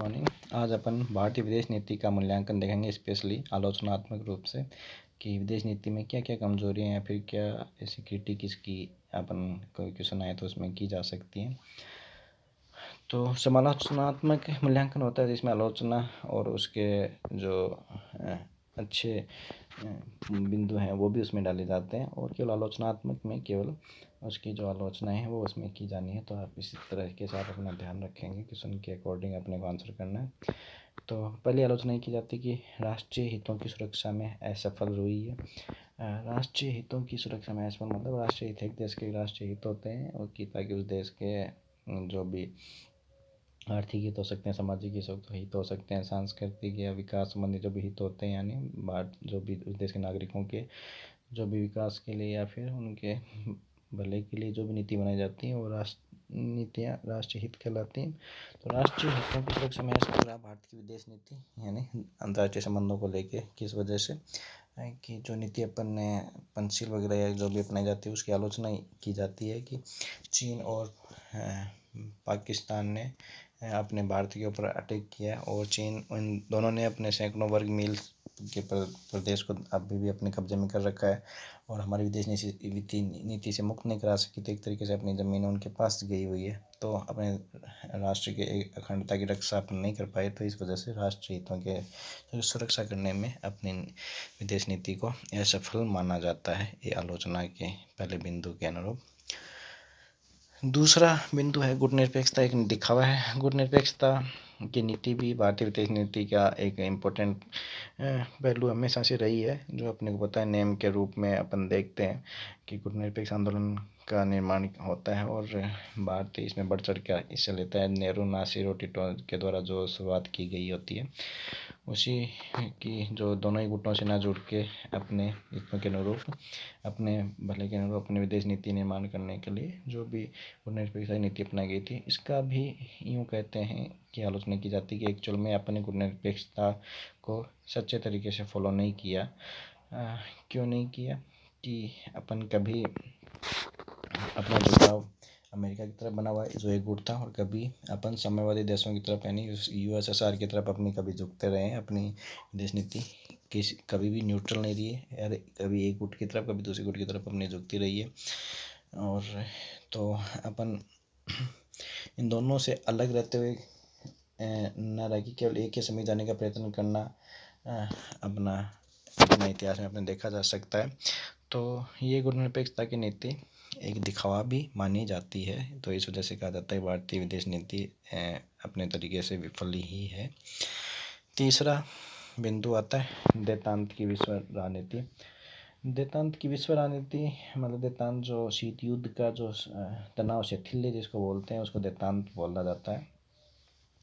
Morning. आज अपन भारतीय विदेश नीति का मूल्यांकन देखेंगे, स्पेशली आलोचनात्मक रूप से कि विदेश नीति में क्या क्या कमजोरियां हैं या फिर क्या ऐसी क्रिटिक इसकी अपन कोई क्वेश्चन आए तो उसमें की जा सकती है। तो समालोचनात्मक मूल्यांकन होता है जिसमें आलोचना और उसके जो अच्छे बिंदु हैं वो भी उसमें डाले जाते हैं, और केवल आलोचनात्मक में केवल उसकी जो आलोचनाएं हैं वो उसमें की जानी है। तो आप इसी तरह के साथ अपना ध्यान रखेंगे कि उनके अकॉर्डिंग अपने को आंसर करना है। तो पहली आलोचना की जाती है कि राष्ट्रीय हितों की सुरक्षा में असफल रही है। राष्ट्रीय हितों की सुरक्षा में असफल मतलब राष्ट्रीय हित, एक देश के राष्ट्रीय हित होते हैं और कि ताकि उस देश के जो भी आर्थिक हित हो सकते हैं, सामाजिक हित हो सकते हैं, सांस्कृतिक या विकास संबंधी जो भी हित होते हैं, यानी जो भी उस देश के नागरिकों के जो भी विकास के लिए या फिर उनके भले के लिए जो भी नीति बनाई जाती है वो नीतियाँ राष्ट्रीय हित कहलाती हैं। तो राष्ट्रीय हितों की सुरक्षा में ऐसा भारत की विदेश नीति यानी अंतर्राष्ट्रीय संबंधों को लेके किस वजह से कि जो नीति अपन ने पंचशील वगैरह या जो भी अपनाई जाती है उसकी आलोचना की जाती है कि चीन और पाकिस्तान ने अपने भारत के ऊपर अटैक किया और चीन उन दोनों ने अपने सैकड़ों वर्ग मील के प्रदेश को अभी भी अपने कब्जे में कर रखा है और हमारी विदेश नीति से मुक्त नहीं करा सकी। तो एक तरीके से अपनी ज़मीन उनके पास गई हुई है, तो अपने राष्ट्र के अखंडता की रक्षा अपन नहीं कर पाए। तो इस वजह से राष्ट्रीय हितों के सुरक्षा करने में अपनी विदेश नीति को असफल माना जाता है, ये आलोचना के पहले बिंदु के अनुरूप। दूसरा बिंदु है गुटनिरपेक्षता एक दिखावा है। गुटनिरपेक्षता की नीति भी भारतीय विदेश नीति का एक इम्पोर्टेंट पहलू हमेशा से रही है, जो अपने को पता है। नेम के रूप में अपन देखते हैं कि गुटनिरपेक्ष आंदोलन का निर्माण होता है और भारत इसमें बढ़ चढ़ कर हिस्सा लेता है। नेहरू, नासिर और टिटो के द्वारा जो शुरुआत की गई होती है उसी की जो दोनों ही गुटों से ना जुड़ के अपने हितों के अनुरूप, अपने भले के अनुरूप अपने विदेश नीति निर्माण करने के लिए जो भी गुटनिरपेक्षता नीति अपनाई गई थी, इसका भी यूँ कहते हैं कि आलोचना की जाती है कि एक्चुअल में अपने गुटनिरपेक्षता को सच्चे तरीके से फॉलो नहीं किया। क्यों नहीं किया कि अपन कभी अपना झुकाव अमेरिका की तरफ बना हुआ है जो एक गुट था, और कभी अपन साम्यवादी देशों की तरफ यानी USSR की तरफ अपनी कभी झुकते रहे हैं। अपनी विदेश नीति कभी भी न्यूट्रल नहीं रही है यार, कभी एक गुट की तरफ कभी दूसरी गुट की तरफ अपनी झुकती रही है। और तो अपन इन दोनों से अलग रहते हुए न रह कि केवल एक ही समय जाने का प्रयत्न करना अपना इतिहास में अपने देखा जा सकता है। तो ये गुटनिरपेक्षता की नीति एक दिखावा भी मानी जाती है। तो इस वजह से कहा जाता है भारतीय विदेश नीति अपने तरीके से विफल ही है। तीसरा बिंदु आता है देतांत की विश्व राजनीति। देतांत की विश्व राजनीति मतलब देतांत जो शीत युद्ध का जो तनाव शिथिल्य जिसको बोलते हैं उसको देतांत बोला जाता है।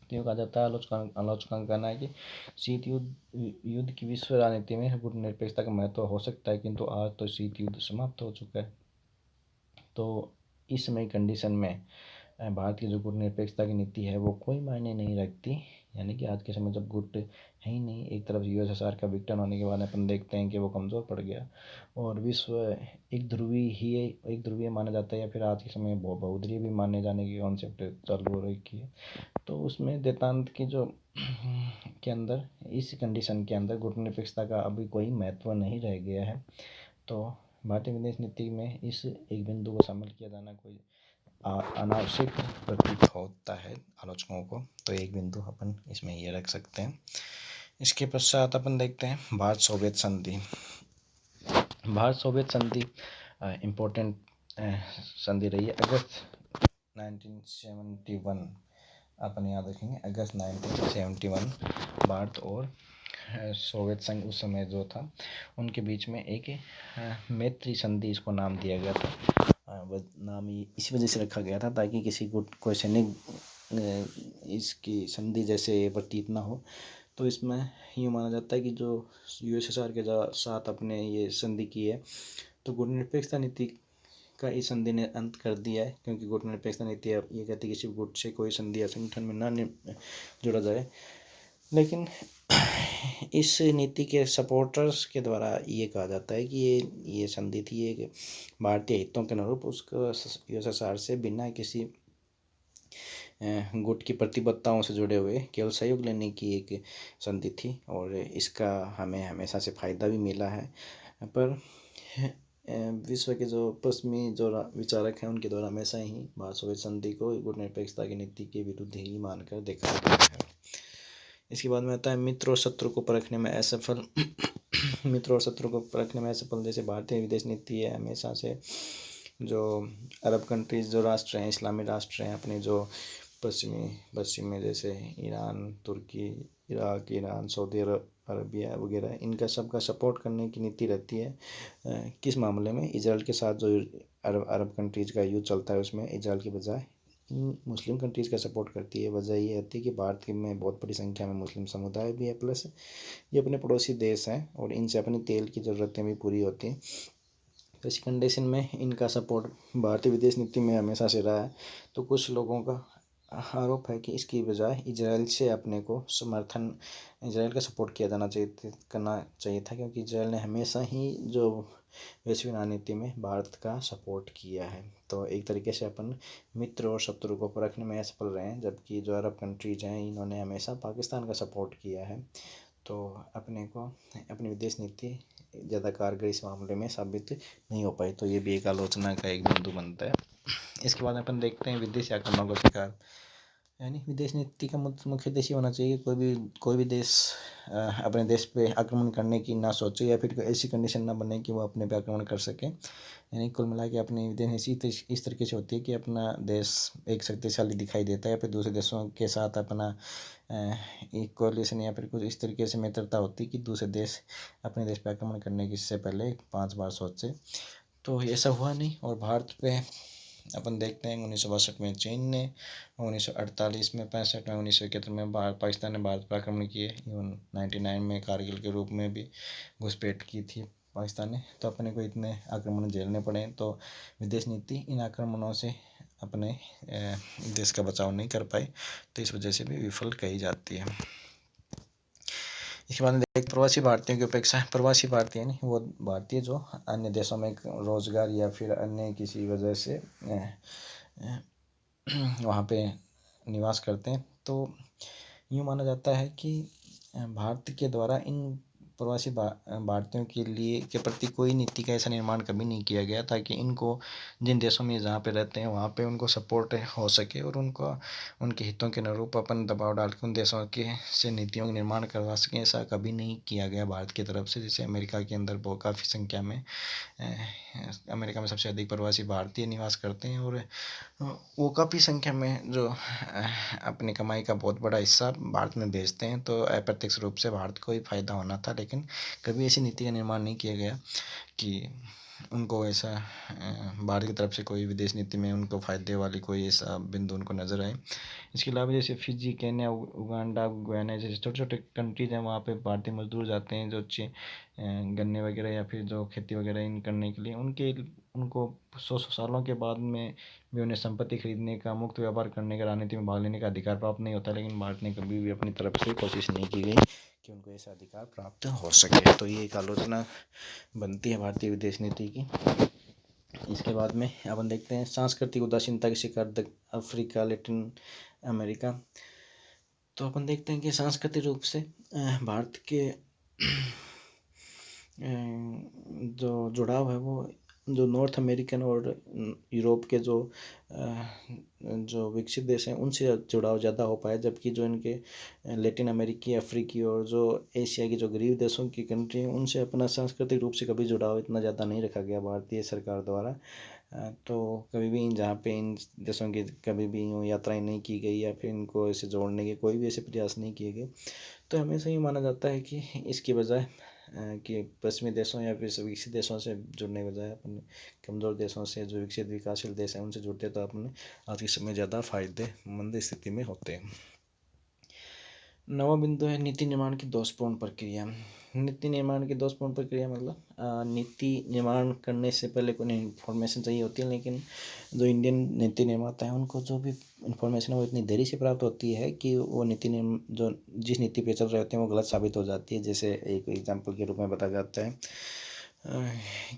क्यों कहा जाता है, आलोचना का कहना है कि शीत युद्ध की विश्व राजनीति में गुटनिरपेक्षता का महत्व हो सकता है, किंतु आज तो शीत युद्ध समाप्त हो चुका है। तो इस समय कंडीशन में भारत की जो गुटनिरपेक्षता की नीति है वो कोई मायने नहीं रखती। यानी कि आज के समय जब गुट है ही नहीं, एक तरफ USSR का विघटन होने के बाद अपन देखते हैं कि वो कमज़ोर पड़ गया और विश्व एक ध्रुवीय माना जाता है, या फिर आज के समय बहुध्रुवीय भी माने जाने की कॉन्सेप्ट चालू हो रही है। तो उसमें देतांत की जो के अंदर इस कंडीशन के अंदर गुटनिरपेक्षता का अभी कोई महत्व नहीं रह गया है। तो भारतीय विदेश नीति में इस एक बिंदु को शामिल किया जाना कोई अनावश्यक प्रतीत होता है आलोचकों को। तो एक बिंदु अपन इसमें ये रख सकते हैं। इसके पश्चात अपन देखते हैं भारत सोवियत संधि। भारत सोवियत संधि इम्पोर्टेंट संधि रही है। अगस्त 1971 अपन याद रखेंगे, अगस्त 1971 भारत और सोवियत संघ उस समय जो था उनके बीच में एक मैत्री संधि इसको नाम दिया गया था। नाम इसी वजह से रखा गया था ताकि किसी को कोई सैनिक इसकी संधि जैसे प्रतीत ना हो। तो इसमें यूँ माना जाता है कि जो USSR के साथ अपने ये संधि की है तो गुटनिरपेक्षता नीति का इस संधि ने अंत कर दिया है, क्योंकि गुटनिरपेक्षता नीति ये कहती है किसी गुट से कोई संधि या संगठन में ना जुड़ा जाए। लेकिन इस नीति के सपोर्टर्स के द्वारा ये कहा जाता है कि ये संधि थी एक भारतीय हितों के अनुरूप, उसको USSR से बिना किसी गुट की प्रतिबद्धताओं से जुड़े हुए केवल सहयोग लेने की एक संधि थी और इसका हमें हमेशा से फ़ायदा भी मिला है। पर विश्व के जो पश्चिमी जो विचारक हैं उनके द्वारा हमेशा ही भारत सोवियत संधि को गुटनिरपेक्षता की नीति के विरुद्ध ही मानकर देखा गया है। इसके बाद में आता है मित्र और शत्रु को परखने में असफल मित्र और शत्रु को परखने में असफल जैसे भारतीय विदेश नीति है हमेशा से जो अरब कंट्रीज़ जो राष्ट्र हैं इस्लामी राष्ट्र हैं अपने जो पश्चिम में जैसे ईरान, तुर्की, इराक, ईरान, सऊदी अरबिया वगैरह इनका सबका सपोर्ट करने की नीति रहती है। किस मामले में? इजराइल के साथ जो अरब कंट्रीज़ का युद्ध चलता है उसमें इजराइल के बजाय मुस्लिम कंट्रीज़ का सपोर्ट करती है। वजह ये होती है कि भारत में बहुत बड़ी संख्या में मुस्लिम समुदाय भी है, प्लस ये अपने पड़ोसी देश हैं और इनसे अपनी तेल की ज़रूरतें भी पूरी होती हैं। तो इस कंडीशन में इनका सपोर्ट भारतीय विदेश नीति में हमेशा से रहा है। तो कुछ लोगों का आरोप है कि इसकी बजाय इजराइल से अपने को इजराइल का सपोर्ट करना चाहिए था क्योंकि इजराइल ने हमेशा ही जो वैश्विक रणनीति में भारत का सपोर्ट किया है। तो एक तरीके से अपन मित्र और शत्रु को परखने में असफल रहे हैं, जबकि जो अरब कंट्रीज हैं इन्होंने हमेशा पाकिस्तान का सपोर्ट किया है। तो अपने को अपनी विदेश नीति ज़्यादा कारगर इस मामले में साबित नहीं हो पाई। तो ये भी एक आलोचना का एक बिंदु बनता है। इसके बाद अपन देखते हैं विदेशी आक्रमण का शिकार, यानी विदेश नीति का मुख्य उद्देश्य होना चाहिए कोई भी देश अपने देश पे आक्रमण करने की ना सोचे या फिर ऐसी कंडीशन ना बने कि वो अपने पे आक्रमण कर सके। यानी कुल मिला के अपनी विदेश नीति इस तरीके से होती है कि अपना देश एक शक्तिशाली दिखाई देता है या फिर दूसरे देशों के साथ अपना एक कोलिशन या फिर कुछ इस तरीके से मित्रता होती है कि दूसरे देश अपने देश पे आक्रमण करने की से पहले 5 बार सोचे। तो ऐसा हुआ नहीं और भारत पे अपन देखते हैं 1962 में चीन ने, 1948 में, 65 में, 1971 में पाकिस्तान ने भारत पर आक्रमण किए, इवन 99 में कारगिल के रूप में भी घुसपैठ की थी पाकिस्तान ने। तो अपने को इतने आक्रमण झेलने पड़े। तो विदेश नीति इन आक्रमणों से अपने देश का बचाव नहीं कर पाई, तो इस वजह से भी विफल कही जाती है। इसके बाद एक प्रवासी भारतीयों की उपेक्षा है। प्रवासी भारतीय नहीं, वो भारतीय जो अन्य देशों में रोजगार या फिर अन्य किसी वजह से वहाँ पे निवास करते हैं। तो यूँ माना जाता है कि भारत के द्वारा इन प्रवासी भारतीयों के लिए के प्रति कोई नीति का ऐसा निर्माण कभी नहीं किया गया ताकि इनको जिन देशों में जहाँ पे रहते हैं वहाँ पे उनको सपोर्ट हो सके और उनको उनके हितों के अनुरूप अपन दबाव डाल के उन देशों के से नीतियों का निर्माण करवा सकें। ऐसा कभी नहीं किया गया भारत की तरफ से। जैसे अमेरिका के अंदर बहुत काफ़ी संख्या में अमेरिका में सबसे अधिक प्रवासी भारतीय निवास करते हैं और वो काफ़ी संख्या में जो अपनी कमाई का बहुत बड़ा हिस्सा भारत में भेजते हैं। तो अप्रत्यक्ष रूप से भारत को ही फायदा होना था, लेकिन कभी ऐसी नीति का निर्माण नहीं किया गया कि उनको ऐसा भारत की तरफ से कोई विदेश नीति में उनको फ़ायदे वाली कोई ऐसा बिंदु उनको नज़र आए। इसके अलावा जैसे फिजी, केन्या, उगांडा, गुयाना जैसे छोटे छोटे कंट्रीज़ हैं वहाँ पे भारतीय मजदूर जाते हैं जो गन्ने वगैरह या फिर जो खेती वगैरह इन करने के लिए उनको 100 सालों के बाद में भी उन्हें संपत्ति खरीदने का, मुक्त व्यापार करने का, राजनीति में भाग लेने का अधिकार प्राप्त नहीं होता। लेकिन भारत ने कभी भी अपनी तरफ से कोशिश नहीं की गई कि उनको ऐसा अधिकार प्राप्त हो सके। तो ये एक आलोचना बनती है भारतीय विदेश नीति की। इसके बाद में अपन देखते हैं सांस्कृतिक उदासीनता के शिकार अफ्रीका, लैटिन अमेरिका। तो अपन देखते हैं कि सांस्कृतिक रूप से भारत के जो जुड़ाव है वो जो नॉर्थ अमेरिकन और यूरोप के जो विकसित देश हैं उनसे जुड़ाव ज़्यादा हो पाया, जबकि जो इनके लैटिन अमेरिकी, अफ्रीकी और जो एशिया की जो गरीब देशों की कंट्री हैं उनसे अपना सांस्कृतिक रूप से कभी जुड़ाव इतना ज़्यादा नहीं रखा गया भारतीय सरकार द्वारा। तो कभी भी जहाँ पे इन देशों की कभी भी यात्राएं नहीं की गई या फिर इनको ऐसे जोड़ने के कोई भी ऐसे प्रयास नहीं किए गए। तो हमेशा ये माना जाता है कि इसकी बजाय कि पश्चिमी देशों या फिर विकसित देशों से जुड़ने के बजाय अपने कमज़ोर देशों से जो विकसित विकासशील देश हैं उनसे जुड़ते तो अपने आज के समय ज़्यादा फायदेमंद स्थिति में होते हैं। नवा बिंदु है नीति निर्माण की दोषपूर्ण प्रक्रिया। नीति निर्माण की दोषपूर्ण प्रक्रिया मतलब नीति निर्माण करने से पहले कोई इन्फॉर्मेशन चाहिए होती है, लेकिन जो इंडियन नीति निर्माता है उनको जो भी इन्फॉर्मेशन है वो इतनी देरी से प्राप्त होती है कि वो जो जिस नीति पे चल रहे होते हैं वो गलत साबित हो जाती है। जैसे एक एग्जाम्पल के रूप में बताया जाता है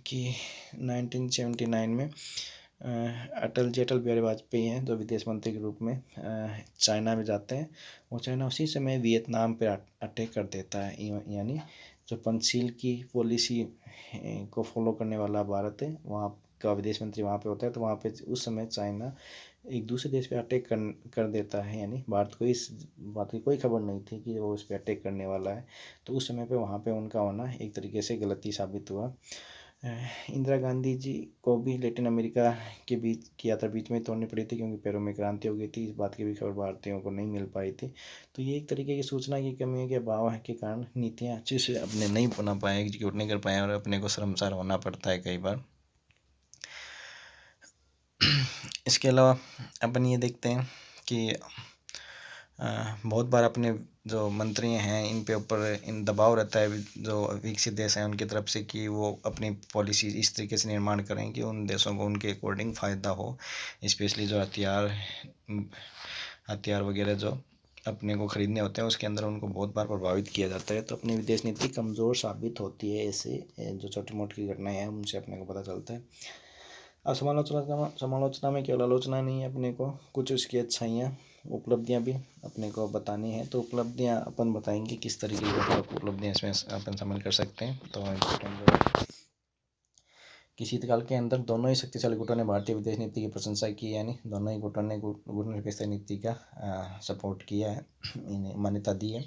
कि 1979 में अटल बिहारी वाजपेयी हैं जो विदेश मंत्री के रूप में चाइना में जाते हैं। और चाइना उसी समय वियतनाम पे अटैक कर देता है। यानी जो पंचशील की पॉलिसी को फॉलो करने वाला भारत है, वहाँ का विदेश मंत्री वहाँ पे होता है। तो वहाँ पे उस समय चाइना एक दूसरे देश पे अटैक कर देता है। यानी भारत को इस बात की कोई खबर नहीं थी कि वो उस पर अटैक करने वाला है। तो उस समय पे वहाँ पे उनका होना एक तरीके से गलती साबित हुआ। इंदिरा गांधी जी को भी लैटिन अमेरिका के बीच की यात्रा बीच में तोड़नी पड़ी थी, क्योंकि पैरों में क्रांति हो गई थी। इस बात की भी खबर भारतीयों को नहीं मिल पाई थी। तो ये एक तरीके की सूचना की कमी के अभाव के कारण नीतियाँ अच्छे से अपने नहीं बना पाए, एग्जीक्यूट नहीं कर पाए, और अपने को शर्मसार होना पड़ता है कई बार। इसके अलावा अपन ये देखते हैं कि बहुत बार अपने जो मंत्री हैं इन पे ऊपर इन दबाव रहता है जो विकसित देश हैं उनकी तरफ से, कि वो अपनी पॉलिसी इस तरीके से निर्माण करें कि उन देशों को उनके अकॉर्डिंग फ़ायदा हो। स्पेशली जो हथियार वगैरह जो अपने को ख़रीदने होते हैं उसके अंदर उनको बहुत बार प्रभावित किया जाता है। तो अपनी विदेश नीति कमज़ोर साबित होती है। ऐसे जो छोटी मोटी घटनाएँ हैं उनसे अपने को पता चलता है। अब समालोचना में केवल आलोचना नहीं है, अपने को कुछ उसकी अच्छाइयाँ उपलब्धियाँ भी अपने को बतानी है। तो उपलब्धियाँ अपन बताएंगे किस तरीके की उपलब्धियाँ इसमें अपन शामिल कर सकते हैं। तो किसी काल के अंदर दोनों ही शक्तिशाली गुटों ने भारतीय विदेश नीति की प्रशंसा की। यानी दोनों ही गुटों ने गुटनिरपेक्ष नीति का सपोर्ट किया है, इन्हें मान्यता दी है।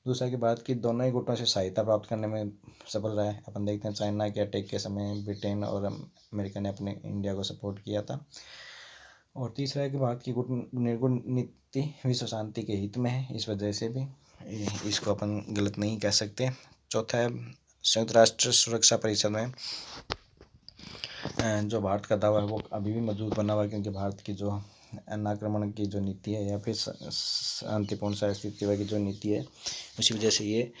दूसरा कि भारत की दोनों ही गुटों से सहायता प्राप्त करने में सफल रहा है। अपन देखते हैं चाइना के अटैक के समय ब्रिटेन और अमेरिका ने अपने इंडिया को सपोर्ट किया था। और तीसरा है कि भारत की गुट निर्गुण नीति विश्व शांति के हित में है, इस वजह से भी इसको अपन गलत नहीं कह सकते। चौथा है संयुक्त राष्ट्र सुरक्षा परिषद में जो भारत का दावा है वो अभी भी मजबूत बना हुआ है, क्योंकि भारत की जो अनाक्रमण की जो नीति है या फिर शांतिपूर्ण सहअस्तित्व की जो नीति है, उसी वजह से ये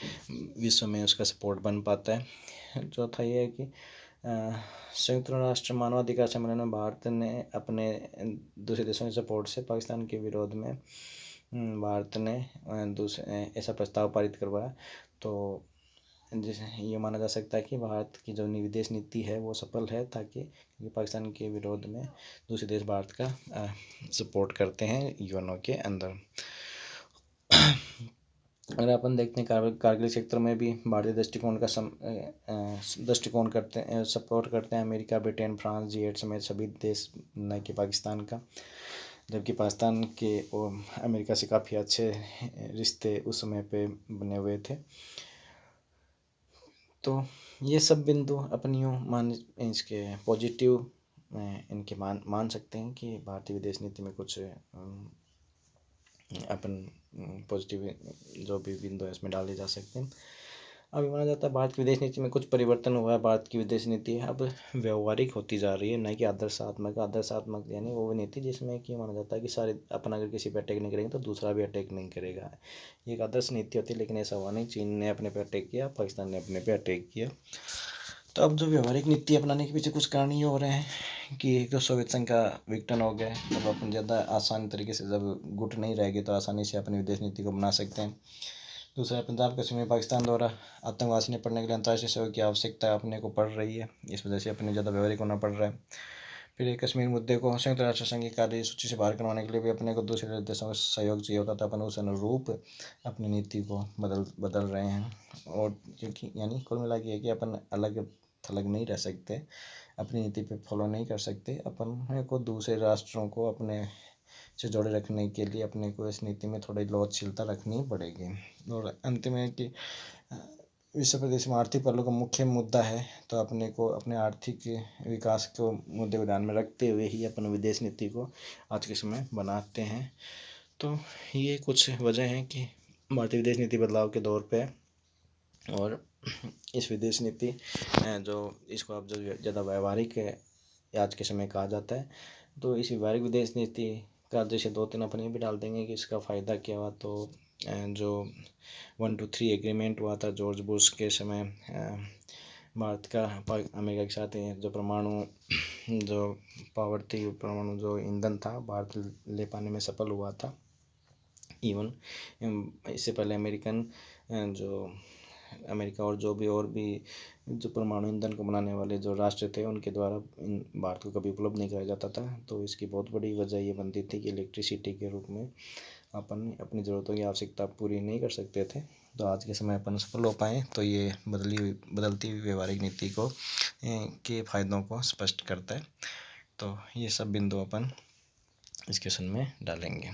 विश्व में उसका सपोर्ट बन पाता है। चौथा ये है कि संयुक्त राष्ट्र मानवाधिकार सम्मेलन में भारत ने अपने दूसरे देशों के सपोर्ट से पाकिस्तान के विरोध में भारत ने ऐसा प्रस्ताव पारित करवाया। तो जिसे ये माना जा सकता है कि भारत की जो विदेश नीति है वो सफल है, ताकि पाकिस्तान के विरोध में दूसरे देश भारत का सपोर्ट करते हैं यूएनओ के अंदर। अगर अपन देखते हैं कारगिल क्षेत्र में भी भारतीय दृष्टिकोण का दृष्टिकोण करते हैं, सपोर्ट करते हैं अमेरिका, ब्रिटेन, फ्रांस, G8 समेत सभी देश, न कि पाकिस्तान का। जबकि पाकिस्तान के और अमेरिका से काफ़ी अच्छे रिश्ते उस समय पे बने हुए थे। तो ये सब बिंदु अपनी इसके पॉजिटिव इनके मान सकते हैं कि भारतीय विदेश नीति में कुछ अपन पॉजिटिव जो भी बिंदु है इसमें डाले जा सकते हैं। अभी माना जाता है भारत की विदेश नीति में कुछ परिवर्तन हुआ है। भारत की विदेश नीति अब व्यवहारिक होती जा रही है, न कि आदर्शात्मक यानी वो नीति जिसमें कि माना जाता है कि सारे अपन अगर किसी पे अटैक नहीं करेंगे तो दूसरा भी अटैक नहीं करेगा। ये एक आदर्श नीति होती है, लेकिन ऐसा हुआ नहीं। चीन ने अपने पे अटैक किया, पाकिस्तान ने अपने पे अटैक किया। तो अब जो व्यवहारिक नीति अपनाने के पीछे कुछ कारण ये हो रहे हैं कि एक तो सोवियत संघ का विघटन हो गया है। अब अपन ज़्यादा आसान तरीके से जब गुट नहीं रहेगी तो आसानी से अपनी विदेश नीति को बना सकते हैं। दूसरा, पंजाब कश्मीर में पाकिस्तान द्वारा आतंकवाद ने पढ़ने के लिए अंतर्राष्ट्रीय सहयोग की आवश्यकता अपने को पड़ रही है, इस वजह से अपने ज़्यादा व्यवहारिक होना पड़ रहा है। फिर एक कश्मीर मुद्दे को संयुक्त राष्ट्र संघ की कार्य सूची से बाहर करवाने के लिए भी अपने को दूसरे देशों का सहयोग चाहिए होता था। अपन उस अनुरूप अपनी नीति को बदल रहे हैं। और क्योंकि यानी कुल मिला के कि अपन अलग थलग नहीं रह सकते, अपनी नीति पे फॉलो नहीं कर सकते। अपन को दूसरे राष्ट्रों को अपने से जोड़े रखने के लिए अपने को इस नीति में थोड़ी लवचशीलता रखनी पड़ेगी। और अंत में कि विश्व प्रदेश में आर्थिक पहलू का मुख्य मुद्दा है, तो अपने को अपने आर्थिक विकास को मुद्दे को ध्यान में रखते हुए ही अपन विदेश नीति को आज के समय बनाते हैं। तो ये कुछ वजह हैं कि भारतीय विदेश नीति बदलाव के दौर पे। और इस विदेश नीति जो इसको अब जो ज़्यादा व्यवहारिक आज के समय कहा जाता है, तो इस व्यवहारिक विदेश नीति का जैसे 2-3 अपन ये भी डाल देंगे कि इसका फ़ायदा क्या हुआ। तो जो 1-2-3 एग्रीमेंट हुआ था जॉर्ज बुश के समय, भारत का अमेरिका के साथ जो परमाणु जो पावर थी, परमाणु जो ईंधन था, भारत ले पाने में सफल हुआ था। इवन इससे पहले अमेरिकन जो अमेरिका और भी जो परमाणु ईंधन को बनाने वाले जो राष्ट्र थे उनके द्वारा भारत को कभी उपलब्ध नहीं कराया जाता था। तो इसकी बहुत बड़ी वजह ये बनती थी कि इलेक्ट्रिसिटी के रूप में अपन अपनी ज़रूरतों की आवश्यकता पूरी नहीं कर सकते थे। तो आज के समय अपन सफल हो पाएँ तो ये बदलती हुई व्यवहारिक नीति को के फायदों को स्पष्ट करता है। तो ये सब बिंदु अपन डिस्कशन में डालेंगे।